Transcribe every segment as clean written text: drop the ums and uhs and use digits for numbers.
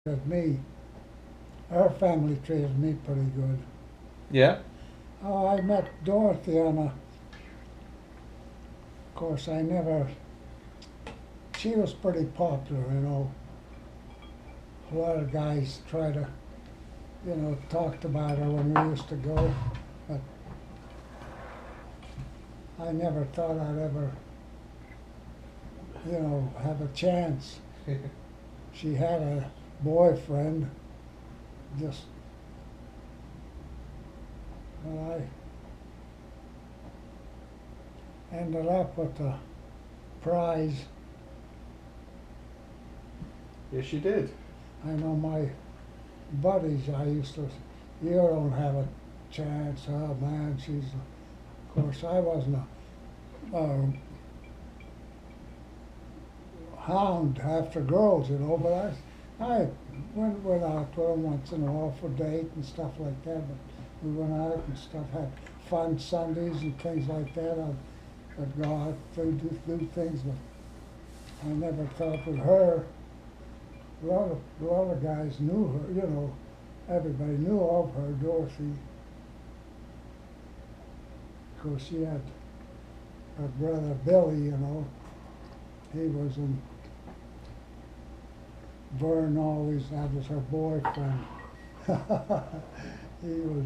With me, our family treated me pretty good. Yeah? Oh, I met Dorothy on a, of course, I never, she was pretty popular, you know. A lot of guys try to, talked about her when we used to go, but I never thought I'd ever, have a chance. She had a boyfriend, just, well, I ended up with a prize. Yes, you did. I know my buddies, I used to, you don't have a chance, oh man, of course, I wasn't a hound after girls, but I went out with them once in a while for date and stuff like that, but we went out and stuff, had fun Sundays and things like that. I'd go out to do things, but I never thought with her, a lot of guys knew her, everybody knew of her, Dorothy. Of course, she had her brother Billy, he was in Vern always, that was her boyfriend. He was,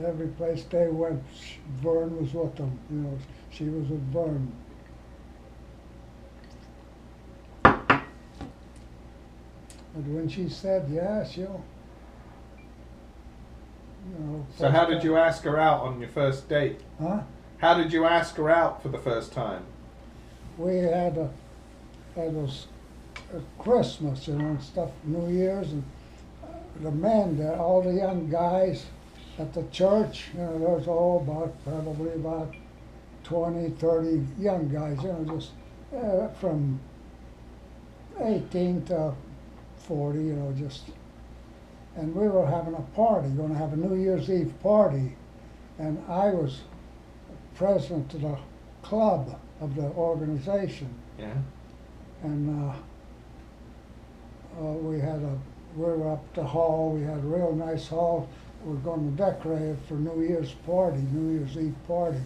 every place they went, Vern was with them, she was with Vern. But when she said, yeah, So how did you ask her out on your first date? huh? How did you ask her out for the first time? We had it was Christmas, and stuff, New Year's, and the men there, all the young guys at the church, there was probably about 20, 30 young guys, just from 18 to 40, and we were having a party, going to have a New Year's Eve party, and I was president of the club of the organization, Yeah. and we were up the hall, we had a real nice hall, we were going to decorate it for New Year's Eve party,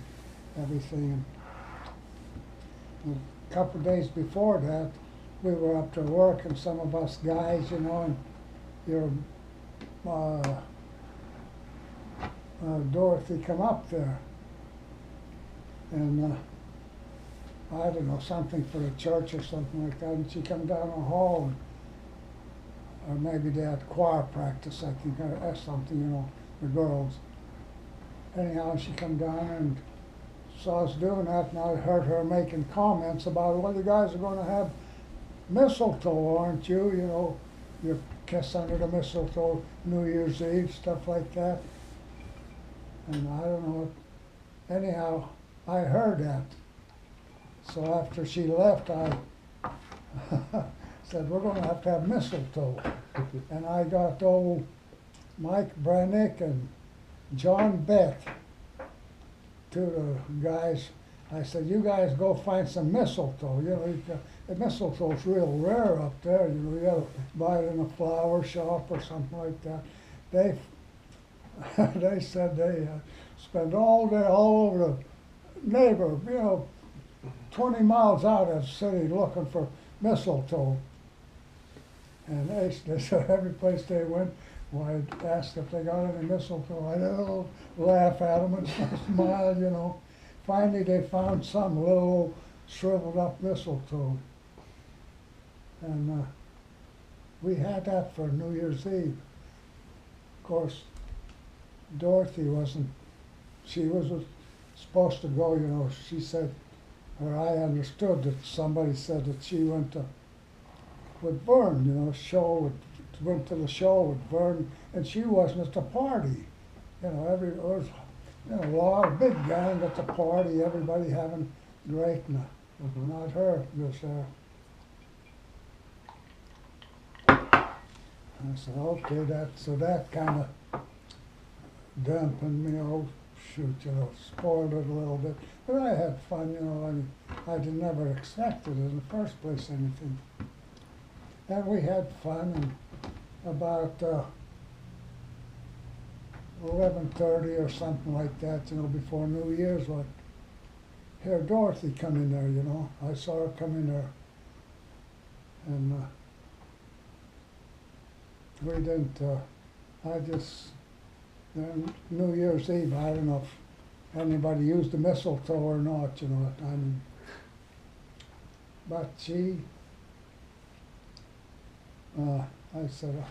everything. And a couple of days before that, we were up to work, and some of us guys, and your Dorothy come up there, and I don't know, something for the church or something like that, and she come down the hall, or maybe they had choir practice, I think, or something, the girls. Anyhow, she come down and saw us doing that, and I heard her making comments about, well, you guys are going to have mistletoe, aren't you? You kiss under the mistletoe, New Year's Eve, stuff like that. And I don't know. Anyhow, I heard that. So after she left, I said, we're going to have mistletoe. And I got old Mike Brennick and John Beck, two of the guys. I said, you guys go find some mistletoe. The mistletoe's real rare up there. You got to buy it in a flower shop or something like that. They they said they spend all day all over the neighborhood, 20 miles out of the city looking for mistletoe. And they said every place they went, well, I asked if they got any mistletoe. I'd laugh at them and smile. Finally, they found some little shriveled up mistletoe. And we had that for New Year's Eve. Of course, Dorothy wasn't, she was supposed to go, she said, or I understood that somebody said that she went with Vern, went to the show with Vern, and she wasn't at the party. It was, a lot of big gang at the party, everybody having great, and not her, just there. I said, okay, that kind of dampened me, spoiled it a little bit. But I had fun, I never expected in the first place anything. And we had fun, and about 11:30 or something like that, you know, before New Year's, like, here Dorothy come in there, you know. I saw her come in there, and we didn't, I just, then New Year's Eve, I don't know if anybody used the mistletoe or not, you know, I mean, but I said,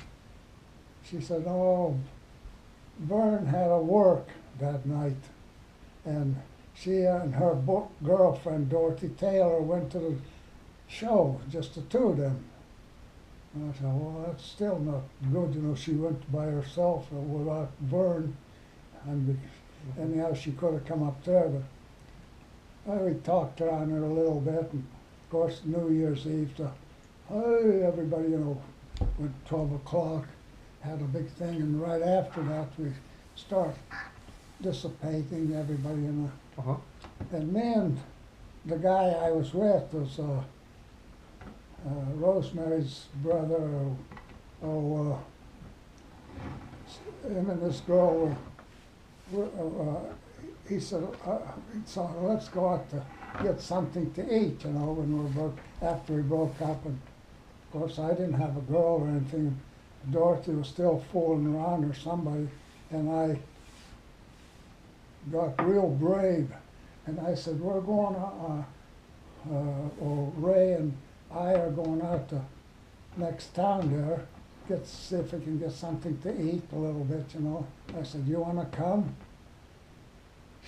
she said, oh, Vern had to work that night, and she and her girlfriend, Dorothy Taylor, went to the show, just the two of them. And I said, well, that's still not good, you know, she went by herself without Vern, and anyhow, she could have come up there, but we talked around her a little bit, and of course, New Year's Eve, hey, everybody, you know, went 12 o'clock, had a big thing, and right after that, we start dissipating, everybody, you know. And me and the guy I was with was Rosemary's brother, him and this girl he said, so let's go out to get something to eat, you know, after we broke up. And of course, I didn't have a girl or anything. Dorothy was still fooling around or somebody, and I got real brave, and I said, we're going, Ray and I are going out to next town there, see if we can get something to eat a little bit, you know. I said, you want to come?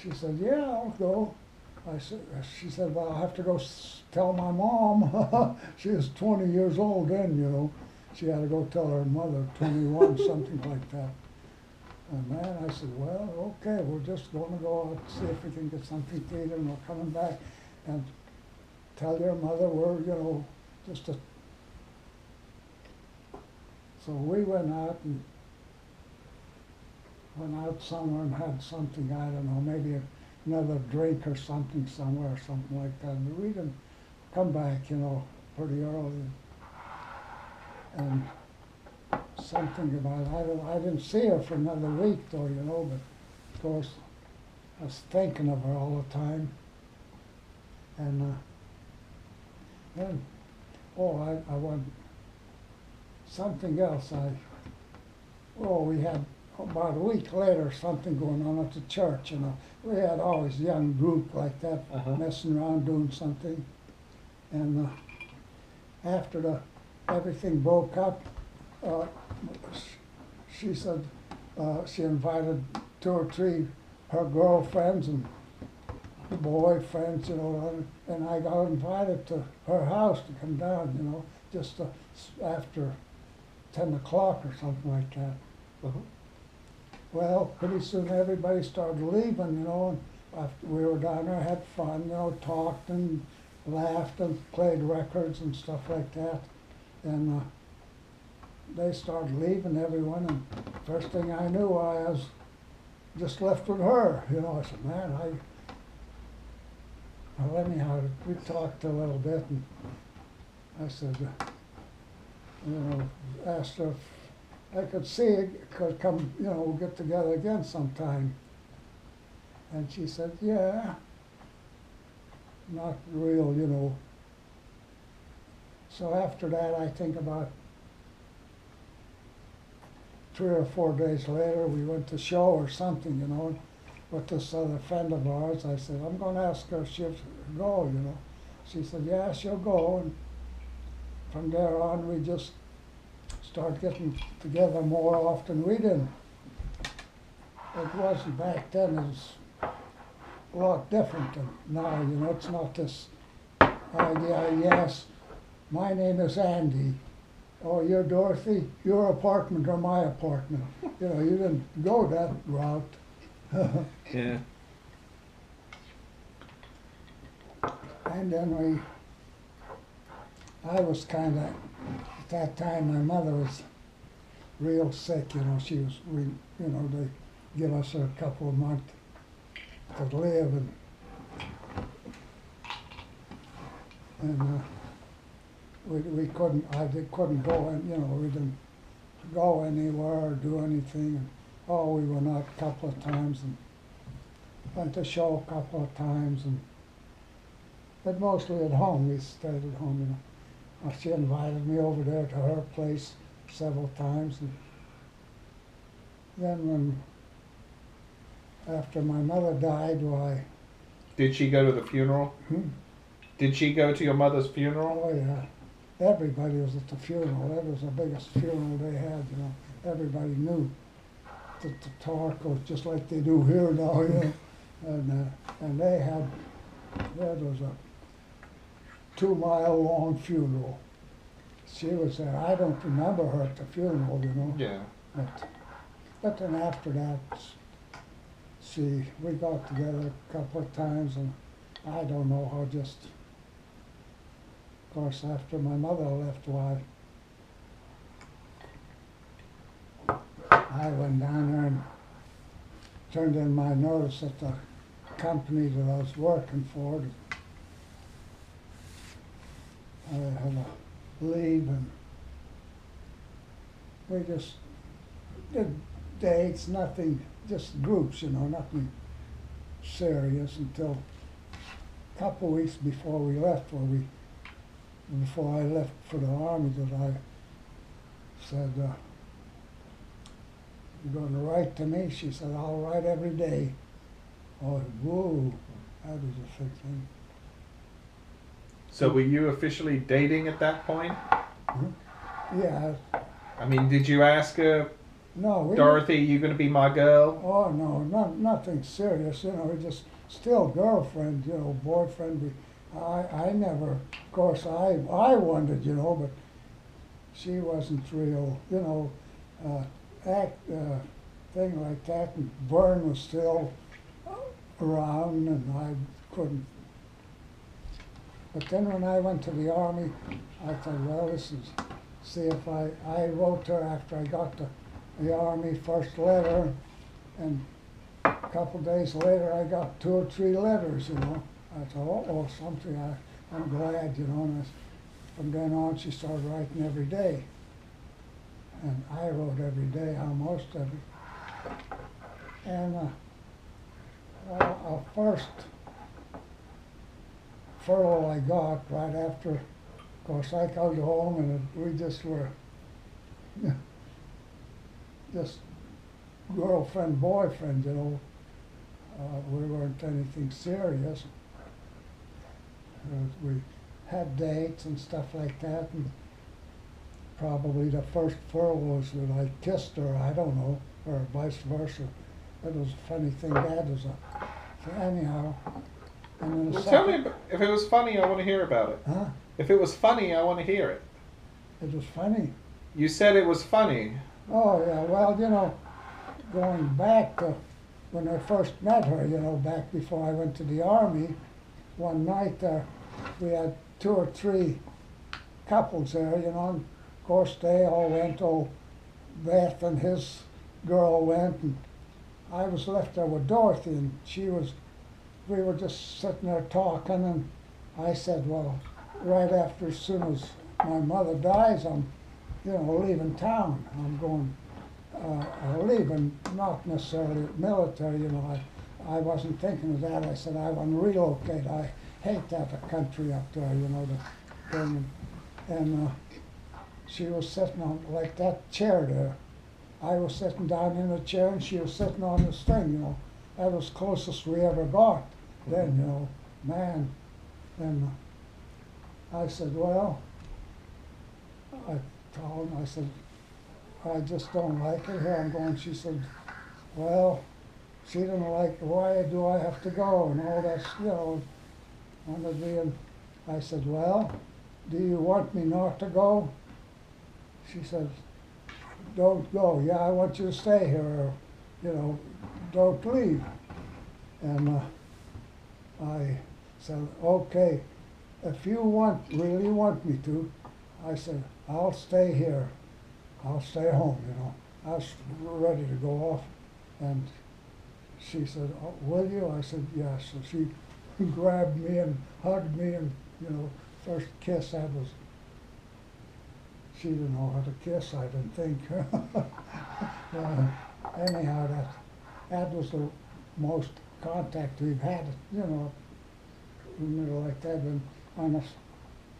She said, yeah, I'll go. She said, well, I'll have to go tell my mom. She was 20 years old then, you know. She had to go tell her mother, 21, something like that. And man, I said, well, okay, we're just going to go out, see if we can get something to eat, and we're coming back and tell your mother we're, you know, just a... So we went out somewhere and had something, I don't know, maybe another drink or something somewhere or something like that. But we didn't come back, you know, pretty early. And something about, I didn't see her for another week though, you know, but of course I was thinking of her all the time. And then, I want something else. We had about a week later something going on at the church, you know. We had always a young group like that, messing around doing something. And after everything broke up, she said she invited 2 or 3 her girlfriends and boyfriends, you know, and I got invited to her house to come down, you know, just after 10 o'clock or something like that. Well, pretty soon everybody started leaving, you know, and after we were down there, had fun, you know, talked and laughed and played records and stuff like that. And they started leaving, everyone, and first thing I knew, I was just left with her, you know. I said, man, well, anyhow, we talked a little bit, and I said, you know, asked her if I could could come, you know, get together again sometime. And she said, yeah, not real, you know. So after that, I think about 3 or 4 days later, we went to show or something, you know, with this other friend of ours. I said, I'm going to ask her if she'll go, you know. She said, yeah, she'll go. And from there on, we just started getting together more often. We didn't. It wasn't back then. It was a lot different than now, you know. It's not this idea, yes, my name is Andy. Oh, you're Dorothy? Your apartment or my apartment? You know, you didn't go that route. Yeah. And then I was kind of, at that time, my mother was real sick, you know. She was, you know, they give us a couple of months to live, and, we couldn't, couldn't go, and we didn't go anywhere or do anything. And, oh, we went out a couple of times and went to show a couple of times, but mostly at home. We stayed at home. She invited me over there to her place several times, and then after my mother died, why? Did she go to the funeral? Did she go to your mother's funeral? Oh yeah, everybody was at the funeral. That was the biggest funeral they had. Everybody knew the Tatarko, just like they do here now. And they had, that was a 2-mile long funeral. She was there. I don't remember her at the funeral. Yeah. But then after that, we got together a couple of times, and I don't know how, just, of course, after my mother left, why, I went down there and turned in my notice at the company that I was working for. I had a leave, and we just did dates, nothing, just groups, nothing serious, until a couple of weeks before we left, before I left for the Army, that I said, "You're going to write to me?" She said, "I'll write every day." Oh, whoa, that was a big thing. So were you officially dating at that point? Yeah. I mean, did you ask her, no, Dorothy, you going to be my girl? Oh no, nothing serious. We just still girlfriend, boyfriend. I never, of course, I wanted, but she wasn't real, thing like that. And Vern was still around, and I couldn't. But then when I went to the Army, I thought, well, see if I wrote her after I got the Army first letter, and a couple of days later I got 2 or 3 letters, I thought, oh, something, I'm glad, and from then on she started writing every day. And I wrote every day, almost every. And our first furlough I got right after, of course, I called home, and we just were just girlfriend, boyfriend, we weren't anything serious. We had dates and stuff like that, and probably the first furlough was that I kissed her, I don't know, or vice versa. That was a funny thing. That was anyhow. And then Well, tell me, if it was funny, I want to hear about it. Huh? If it was funny, I want to hear it. It was funny. You said it was funny. Oh yeah, well, going back to when I first met her, back before I went to the Army, one night we had 2 or 3 couples there, and of course they all went. Oh, Beth and his girl went, and I was left there with Dorothy, and we were just sitting there talking, and I said, well, right after, as soon as my mother dies, I'm, leaving town. I'm going, leaving, not necessarily military, I wasn't thinking of that. I said, I want to relocate. I hate that, the country up there, the thing. And she was sitting on, like that chair there. I was sitting down in a chair, and she was sitting on this thing, That was closest we ever got then, man. And I said, well, I told him, I said, I just don't like it here. I'm going. She said, well, she didn't like it. Why do I have to go? And all that, wanted me. And I said, well, do you want me not to go? She said, don't go. Yeah, I want you to stay here. Don't leave. And I said, okay, if you really want me to, I said, I'll stay here. I'll stay home, I was ready to go off. And she said, oh, will you? I said, yes. So she grabbed me and hugged me, and, first kiss, that was she didn't know how to kiss, I didn't think. Anyhow, that was the most contact we've had, you know, in the middle like that. And on us,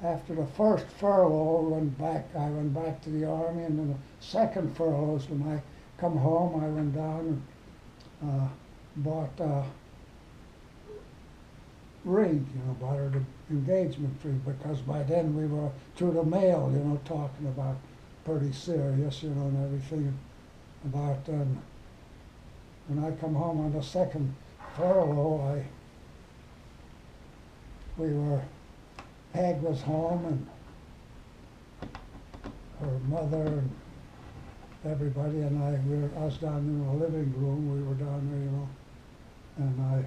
after the first furlough, I went back to the army, and then the second furlough was when I come home. I went down and bought a ring, you know, bought her the engagement ring, because by then we were through the mail, you know, talking about pretty serious, you know, and everything about. When I come home on the second furlough, Peg was home, and her mother and everybody, and I was down in the living room. We were down there, you know, and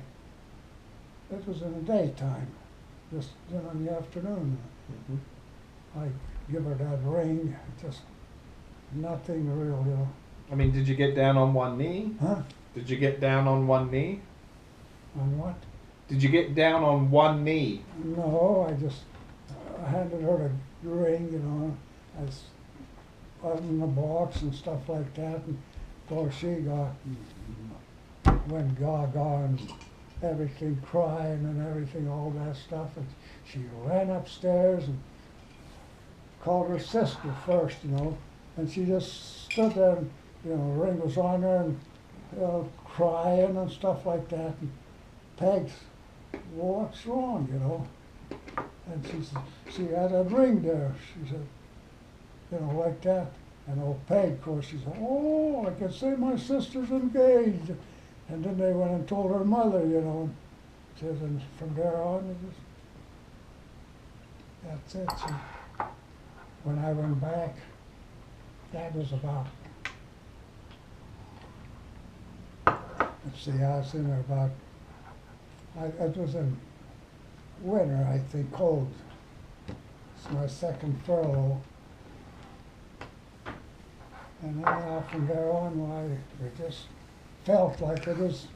it was in the daytime, just, you know, in the afternoon. Mm-hmm. I give her that ring, just nothing real, you know. I mean, did you get down on one knee? Huh? Did you get down on one knee? On what? Did you get down on one knee? No, I just handed her the ring, you know, as in the box and stuff like that. And of course she went gaga and everything, crying and everything, all that stuff. And she ran upstairs and called her sister first, you know, and she just stood there, and, you know, the ring was on her, and crying and stuff like that. And Peg's, what's wrong, you know? And she said, she had a ring there. She said, you know, like that. And old Peg, of course, she said, oh, I can see my sister's engaged. And then they went and told her mother, you know, and says, and from there on, that's it. When I went back, that was about, let's see, I was in there about, it was in winter, I think, cold. It's my second furlough. And then from there on, it just felt like it was,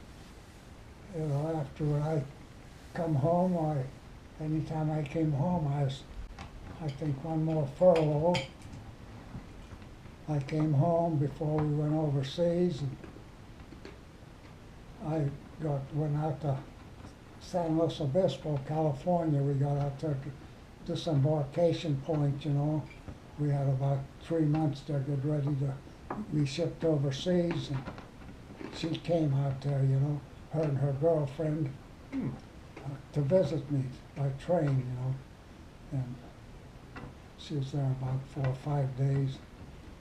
you know, after when I come home, anytime I came home, I think one more furlough. I came home before we went overseas, and I went out to San Luis Obispo, California. We got out there to disembarkation point, you know. We had about 3 months to get ready to be shipped overseas, and she came out there, you know, her and her girlfriend, to visit me by train, you know. And she was there about 4 or 5 days.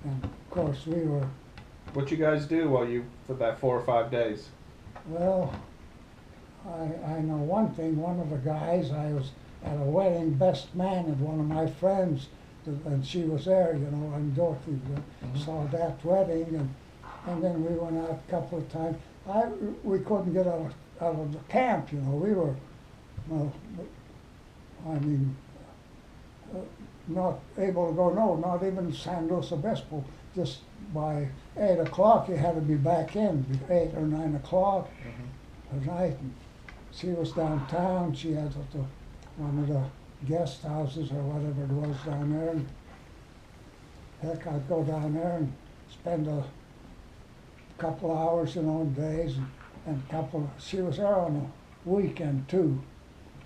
And of course we were, What you guys do for that 4 or 5 days? well, I know one thing. One of the guys, I was at a wedding best man at one of my friends, and she was there, you know, and Dorothy saw that wedding, and then we went out a couple of times. We couldn't get out of the camp, you know. We were, well, I mean, not able to go, no, not even San Luis Obispo. Just by 8 o'clock, you had to be back in, 8 or 9 o'clock at night. And she was downtown. She had one of the guest houses or whatever it was down there. And heck, I'd go down there and spend a couple hours, you know, days, and she was there on a weekend too.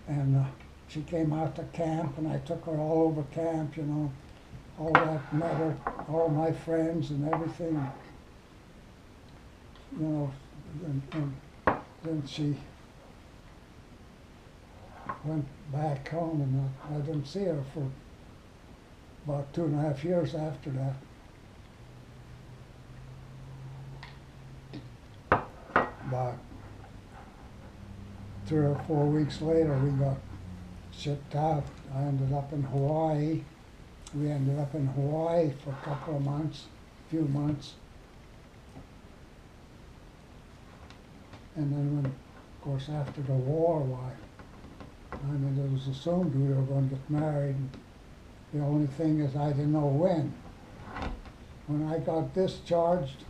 And she came out to camp, and I took her all over camp, you know, all that, met her, all my friends and everything, you know, and then she went back home, and I didn't see her for about 2.5 years after that. About 3 or 4 weeks later, we got shipped out. I ended up in Hawaii. We ended up in Hawaii for a couple of months, few months. And then when, of course, after the war, I mean, it was assumed we were going to get married. The only thing is I didn't know when. When I got discharged,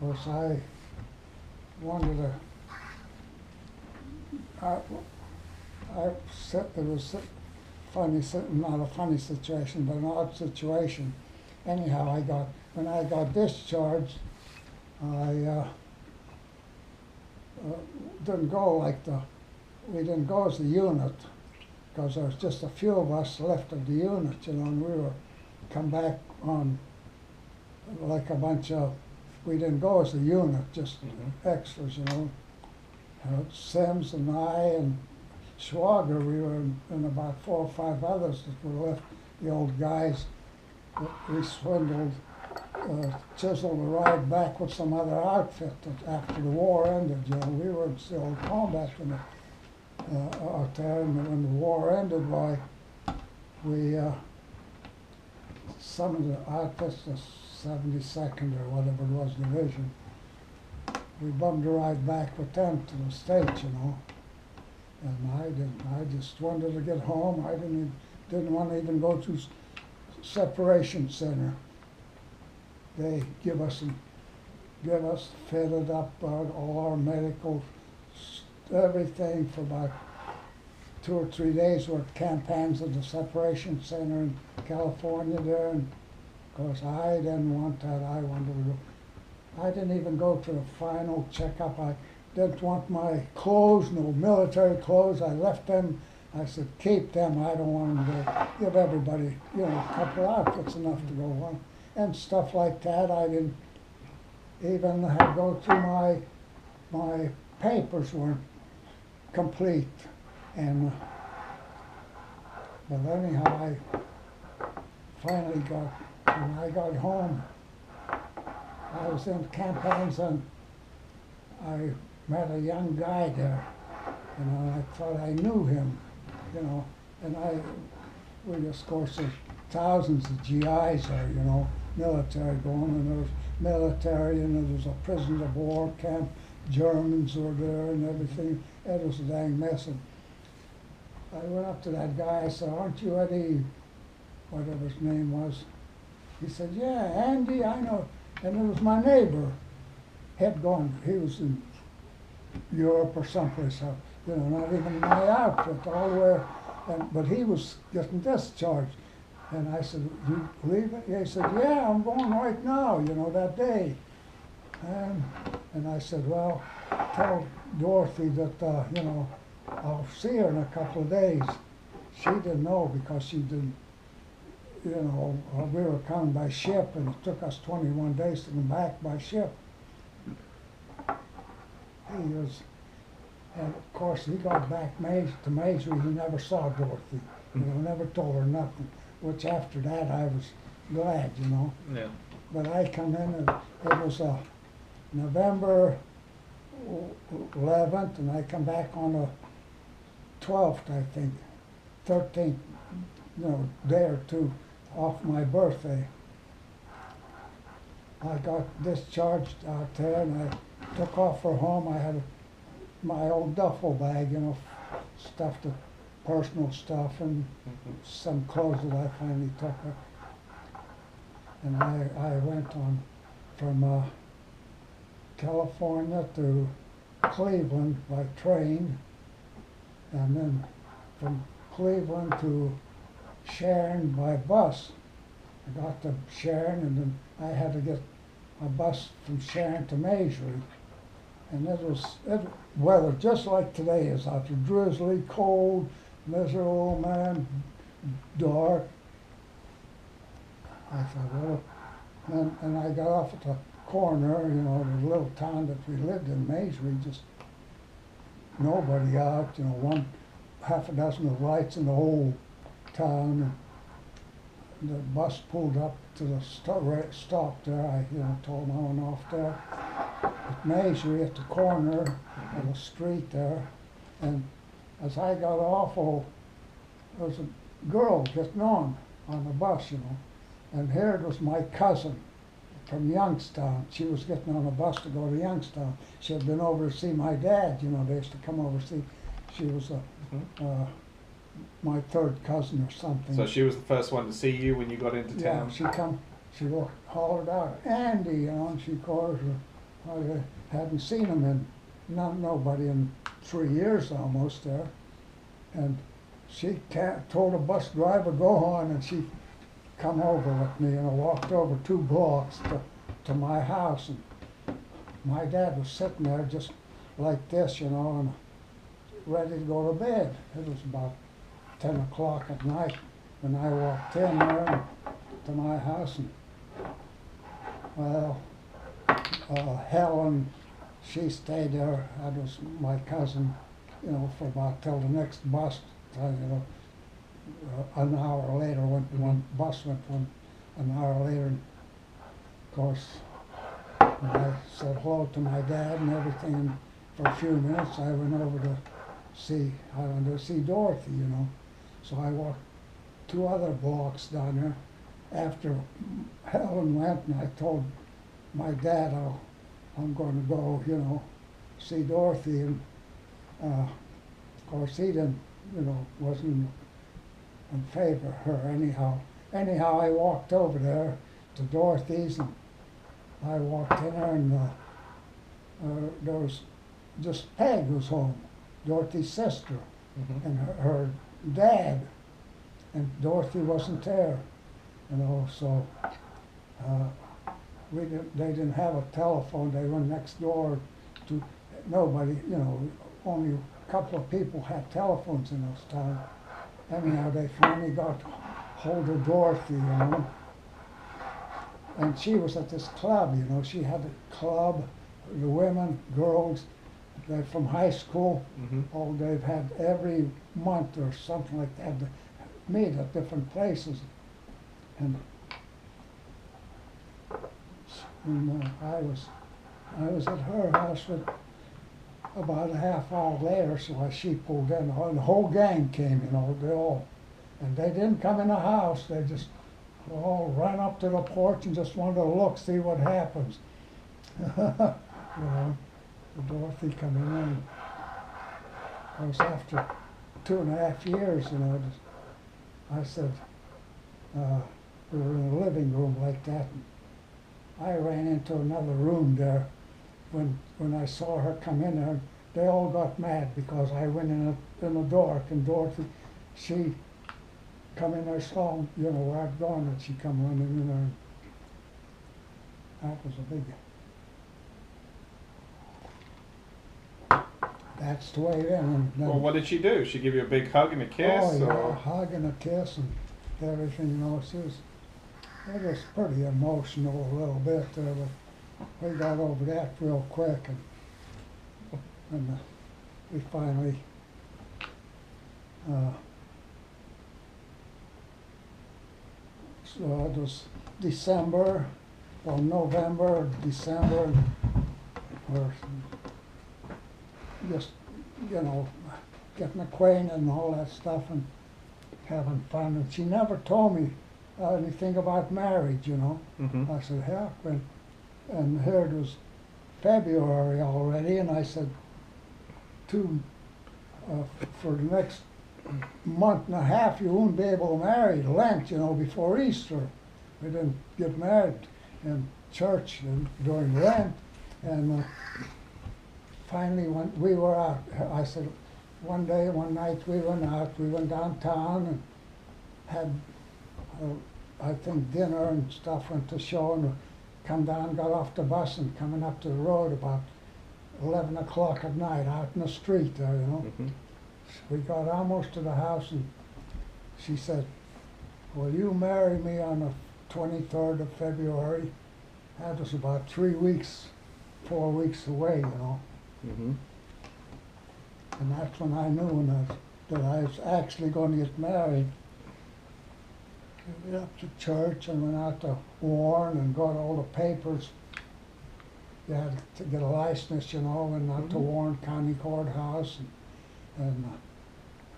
of course, I wanted to, it was funny, not a funny situation, but an odd situation. anyhow, when I got discharged, I didn't go we didn't go as a unit, because there was just a few of us left of the unit, and we were come back on like a bunch of, we didn't go as a unit, just extras. Sims and I and Schwager, we were in about 4 or 5 others that were left, the old guys that we swindled, chiseled a ride back with some other outfit that after the war ended. We were still in combat out there, and when the war ended, why, we, some of the outfits, the 72nd or whatever it was division, we bummed a ride back with them to the States, and I just wanted to get home. I didn't want to even go to separation center. They give us fitted up all our medical, everything for about 2 or 3 days. We're at Camp Hands at the separation center in California there, and of course I didn't want that. I wanted to go. I didn't even go to the final checkup. I didn't want my clothes, no military clothes. I left them. I said, keep them. I don't want them to give everybody, a couple outfits enough to go on. And stuff like that. I didn't even have to go through my papers weren't complete. And, but anyhow, I finally when I got home, I was in campaigns and I met a young guy there, and I thought I knew him, and we just, of course, there's thousands of GIs there, military going, and there was military, and there was a prisoners of war camp, Germans were there and everything. It was a dang mess. And I went up to that guy, I said, aren't you Eddie, whatever his name was? He said, yeah, Andy, I know. And it was my neighbor, he was in Europe or someplace, not even my outfit, all the way, but he was getting discharged. And I said, you leaving? He said, yeah, I'm going right now, that day. And I said, well, tell Dorothy that, I'll see her in a couple of days. She didn't know because she didn't, we were coming by ship, and it took us 21 days to come back by ship. And of course, he got back to Maisie. He never saw Dorothy, never told her nothing, which after that I was glad, Yeah. But I come in, and it was November 11th, and I come back on the 12th, I think, 13th, day or two off my birthday. I got discharged out there, and I took off for home. I had my old duffel bag, stuff, the personal stuff, and some clothes that I finally took. And I went on from California to Cleveland by train, and then from Cleveland to Sharon by bus. I got to Sharon, and then I had to get a bus from Sharon to Maisley. And weather just like today is out there, drizzly, cold, miserable, man, dark. I thought, well, and I got off at the corner, the little town that we lived in, Maisley, just nobody out, half a dozen of lights in the whole town. And the bus pulled up to the stop there. I told them I went off there. At Maisley, at the corner of the street there. And as I got off, there was a girl getting on the bus, And here it was my cousin from Youngstown. She was getting on a bus to go to Youngstown. She had been over to see my dad, they used to come over to see. She was my third cousin or something. So she was the first one to see you when you got into town? Yeah, she hollered out, Andy, and she called her. I hadn't seen him nobody in 3 years almost there. And she told a bus driver, go on, and she come over with me, walked over 2 blocks to my house, and my dad was sitting there just like this, and ready to go to bed. It was about 10 o'clock at night when I walked in there to my house, and well, Helen, she stayed there. That was my cousin, for about till the next bus, an hour later, one bus went an hour later, and of course, when I said hello to my dad and everything, and for a few minutes I went over to I wanted to see Dorothy, So I walked 2 other blocks down there after Helen went, and I told my dad, I'm going to go, see Dorothy, and of course he didn't, wasn't in favor of her anyhow. Anyhow, I walked over there to Dorothy's, and I walked in there, and there was just Peg was home, Dorothy's sister, and her dad, and Dorothy wasn't there, so they didn't have a telephone. They were next door to nobody, only a couple of people had telephones in this town. Anyhow, they finally got hold of Dorothy, and she was at this club, she had a club, the women, girls, they're from high school. They've had every month or something like that to meet at different places, and I was at her house with about a half hour later, so she pulled in, and the whole gang came, and they didn't come in the house, they just all ran up to the porch and just wanted to look, see what happens. Dorothy coming in. It was after 2.5 years, I said, we were in the living room like that, and I ran into another room there when I saw her come in there. They all got mad because I went in the dark, and Dorothy, she come in there, saw where I'd gone, and she come running in there. That was a big. That's the way it ended. Well, what did she do? She give you a big hug and a kiss? Oh, yeah, or? a hug and a kiss and everything, it was pretty emotional a little bit there, but we got over that real quick, and we finally, so it was December, November, December, or just, getting acquainted and all that stuff and having fun. And she never told me anything about marriage, I said, heck, and here it was February already, and I said, for the next month and a half, you won't be able to marry Lent, before Easter. We didn't get married in church during Lent, and finally, when we were out, I said, one night we went downtown and had, I think, dinner and stuff, went to show, and come down, got off the bus, and coming up to the road about 11 o'clock at night, out in the street there, We got almost to the house, and she said, will you marry me on the 23rd of February? That was about 4 weeks away, And that's when I knew that I was actually going to get married. We went up to church and went out to Warren and got all the papers. You had to get a license, went out to Warren County Courthouse, and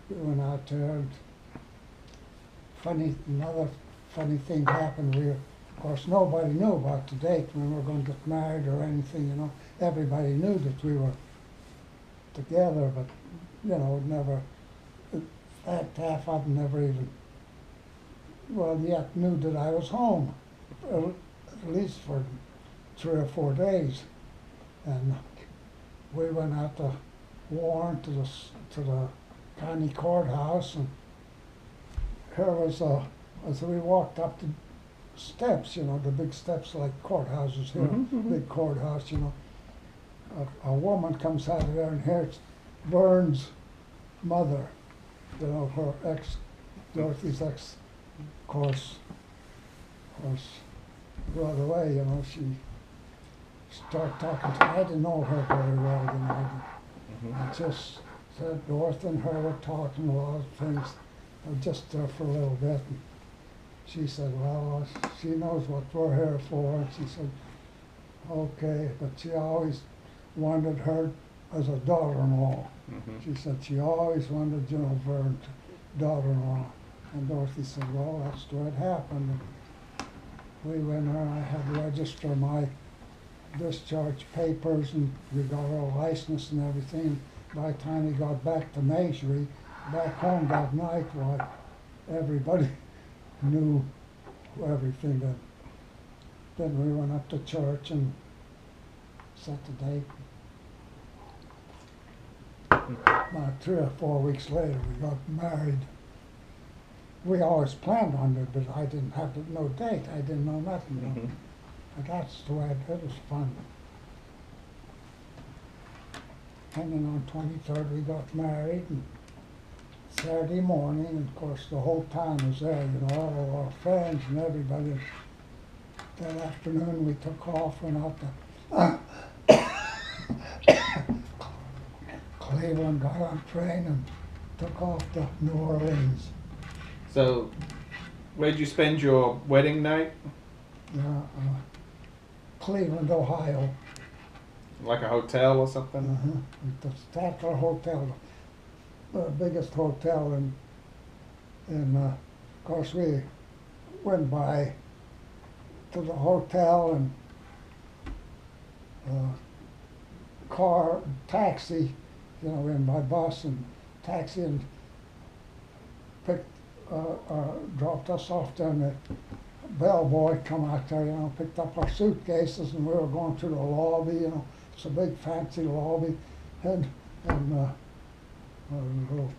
we went out there. And another funny thing happened. Of course, nobody knew about the date when we were going to get married or anything, Everybody knew that we were together, but, never, half of them never even, yet knew that I was home, at least for 3 or 4 days. And we went out to Warren to the county courthouse, and here was as we walked up the steps, you know, the big steps like courthouses here, big courthouse, you know, a woman comes out of there, and here's Vern's mother, you know, her ex, Dorothy's ex, course, right away, you know, she started talking to me. I didn't know her very well, you know. I just said Dorothy and her were talking a lot of things. I was just there for a little bit. And she said, well, she knows what we're here for. And she said, okay, but she always wanted her as a daughter-in-law. She said she always wanted, you know, Vern's daughter-in-law. And Dorothy said, well, that's the way it happened. And we went there, and I had to register my discharge papers, and we got our license and everything. By the time we got back to Majory, back home that night, why, everybody knew everything. Then we went up to church and set the date. About 3 or 4 weeks later, we got married. We always planned on it, but I didn't have no date. I didn't know nothing. You know? But that's the way it was fun. And then on 23rd, we got married. And Saturday morning, and of course, the whole town was there, you know, all our friends and everybody. That afternoon, we took off, went out to Cleveland, got on a train, and took off to New Orleans. So, where'd you spend your wedding night? Cleveland, Ohio. Like a hotel or something? The Tatarko Hotel, the biggest hotel, and of course we went by to the hotel and taxi, you know, in by bus and taxi, and picked, dropped us off there, and the bellboy come out there, you know, picked up our suitcases, and we were going through the lobby, you know. It's a big fancy lobby, and a little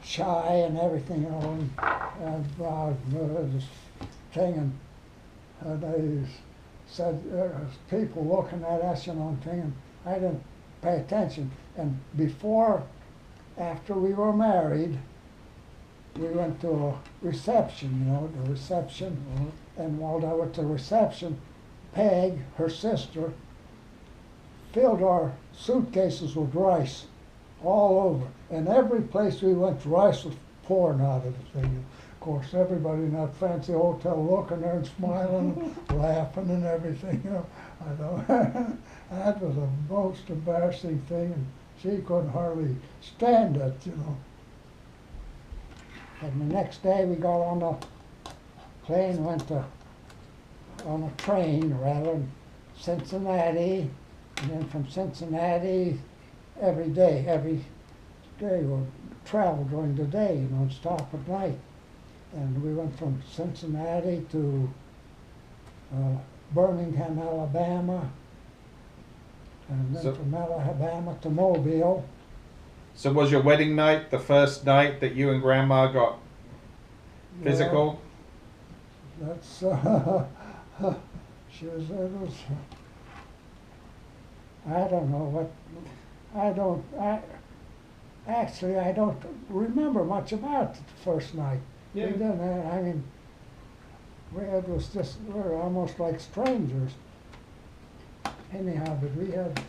shy and everything, you know, and this thing, and they said there's people looking at us, you know, and thing, and I didn't pay attention. And after we were married, we went to a reception, you know, the reception, and while I was at the reception, Peg, her sister, filled our suitcases with rice all over. And every place we went, rice was pouring out of the thing. Of course, everybody in that fancy hotel looking there and smiling, laughing and everything, you know. I know that was the most embarrassing thing, and she couldn't hardly stand it, you know. And the next day we got on the plane, on a train rather, Cincinnati, and then from Cincinnati every day we'll travel during the day, you know, and stop at night. And we went from Cincinnati to Birmingham, Alabama, and then from Alabama to Mobile. So was your wedding night the first night that you and Grandma got physical? Well, that's I don't know what, I don't remember much about the first night. Yeah. We didn't, I mean, we were almost like strangers. Anyhow, but we had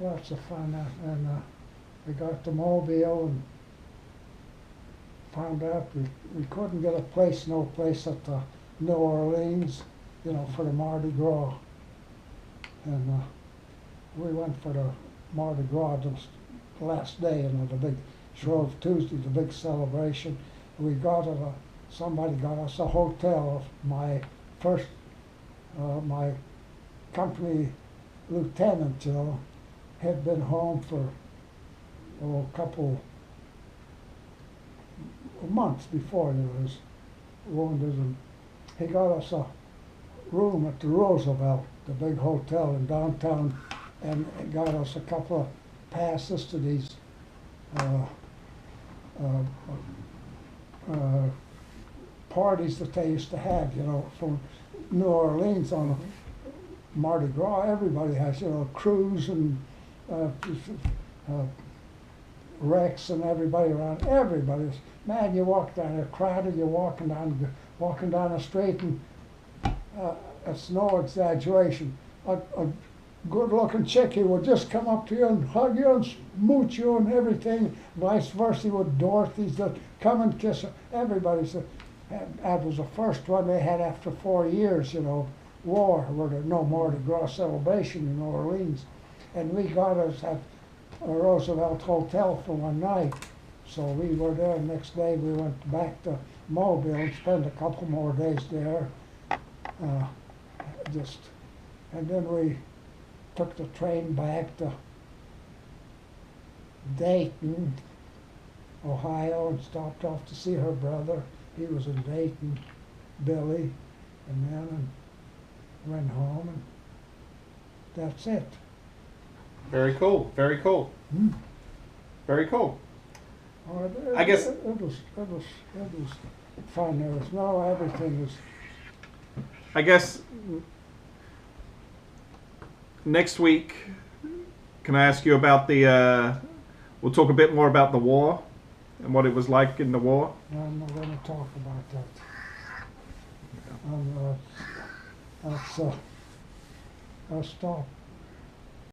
lots of fun, and we got to Mobile and found out we couldn't get no place at the New Orleans, you know, for the Mardi Gras. And we went for the Mardi Gras the last day, you know, the big Shrove Tuesday, the big celebration. We somebody got us a hotel. My company lieutenant, you know, had been home for a couple of months before he was wounded, and he got us a room at the Roosevelt, the big hotel in downtown, and got us a couple of passes to these uh, parties that they used to have, you know, from New Orleans on Mardi Gras. Everybody has, you know, crews and uh, uh, Rex and everybody around. Everybody's, man, you walk down there crowded, you're walking down the street, and it's no exaggeration. A good-looking chickie would just come up to you and hug you and smooch you and everything. Vice versa with Dorothy's that come and kiss her. Everybody said that was the first one they had after 4 years, you know, war, where there no Mardi Gras celebration in New Orleans, and we got us at a Roosevelt Hotel for one night. So we were there. The next day we went back to Mobile and spent a couple more days there. And then we took the train back to Dayton, Ohio, and stopped off to see her brother. He was in Dayton, Billy, and went home, and that's it. Very cool. Very cool. Hmm. Very cool. I guess- it was fun. There was no everything was. I guess next week, can I ask you about the? We'll talk a bit more about the war and what it was like in the war. I'm not going to talk about that. That's I'll stop.